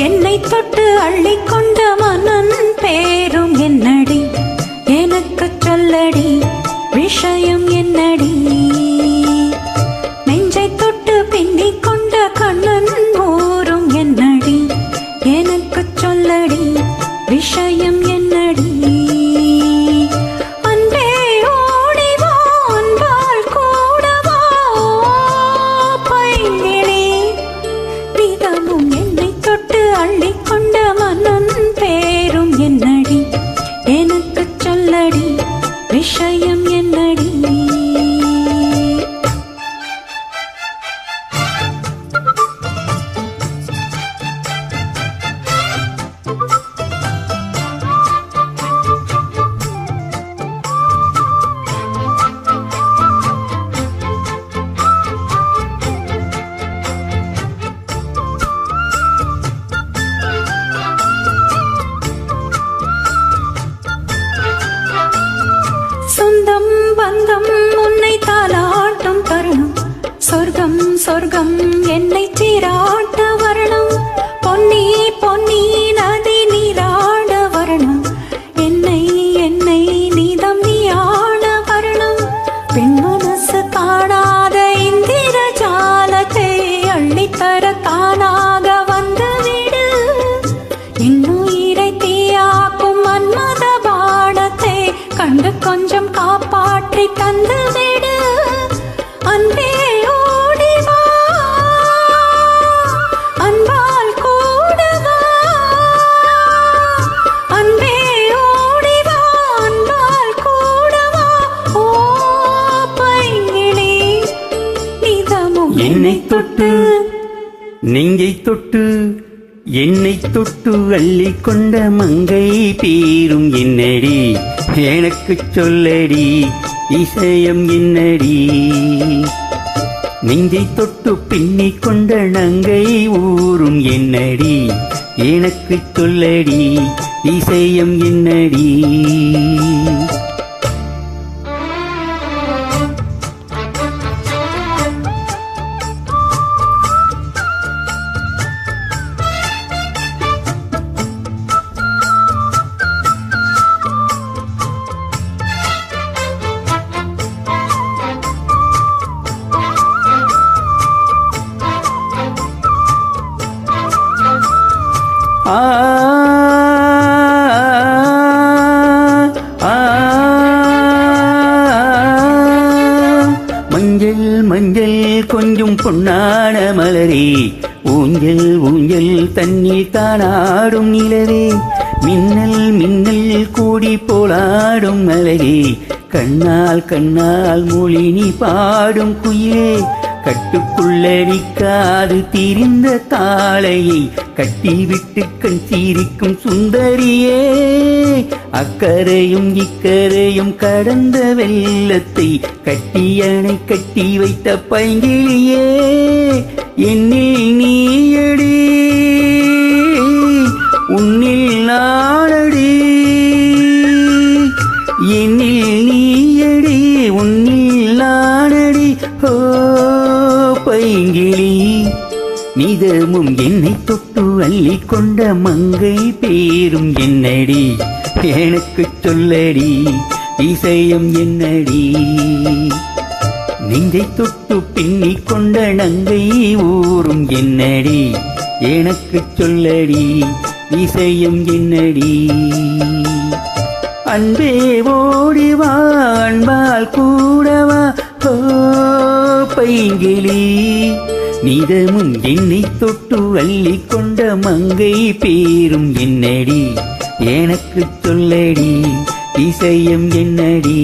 என்னை தொட்டு அள்ளிக்கொண்ட மன்னன் பேரும் என்னடி, எனக்கு சொல்லடி விஷயம் என்னடி. நெஞ்சை தொட்டு பின்னிக் கொண்ட கண்ணன் ஊரும் என்னடி, எனக்கு சொல்லடி விஷயம் என்னடி. அள்ளிக்கொண்ட மன்னன் பேரும் என்னடி, எனக்கு சொல்லடி விஷயம் என்னடி. சொந்தம் பந்தம் உன்னை தாலாட்டும் தருணம், சொர்க்கம் சொர்க்கம் என்னை சீராட்ட வரணும். பொன்னி பொன்னி நதி நீராட வரணும், என்னை என்னை நீதம் நீ ஆட வரணும். பெண் மனசு காணாத இந்திர ஜாலத்தை அள்ளித்தர தானாக வந்துவிடு. இன்னுயிரை தீயாக்கும் மன்மத பாடத்தை கண்டு கொஞ்சம் காப்பாற்றி தந்துவிடு. அன்பே ஓடிவா, அன்பால் கூடவா. அன்பே ஓடிவா, அன்பால் கூடவா. ஓ பைங்கிளி நிதமும் என்னை தொட்டு நெஞ்சை தொட்டு என்னை தொட்டு அள்ளிக்கொண்ட மங்கை பேரும் என்னடி, எனக்கு சொல்லடி விஷயம் என்னடி. நெஞ்சை தொட்டு பின்னிக் கொண்ட நங்கை ஊரும் என்னடி, எனக்கு சொல்லடி விஷயம் என்னடி. மஞ்சள் மஞ்சள் கொஞ்சம் பொன்னான மலரே, ஊஞ்சல் ஊஞ்சல் தண்ணீர் தானாடும் நிலவே. மின்னல் மின்னல் கூடி போலாடும் அழகே, கண்ணால் கண்ணால் மொழி நீ பாடும் குயிலே. கட்டுக்குள்ள நிற்காது திரிந்த காளையை கட்டிவிட்டு கண் சீரிக்கும் சுந்தரியே. அக்கரையும் இக்கரையும் கடந்த வெள்ளத்தை கட்டியணை கட்டி வைத்த பைங்கிளியே. என்னில் நீயடி, உன்னில் நானடி. என்னில் நீயடி, உன்னில் நானடி. ஓ பைங்கிளி நிதமும் என்னை தொட்டு அள்ளிக்கொண்ட மங்கை பேரும் என்னடி, எனக்கு சொல்லடி விஷயம் என்னடி. நெஞ்சை தொட்டு பின்னிக் கொண்ட நங்கை ஊரும் என்னடி, எனக்கு சொல்லடி விஷயம் என்னடி. அன்பே ஓடிவா, அன்பால் கூடவா. ஓ பைங்கிளி நிதமும் என்னை தொட்டு அள்ளிக்கொண்ட மங்கை பேரும் என்னடி, எனக்கு சொல்லடி விஷயம் என்னடி.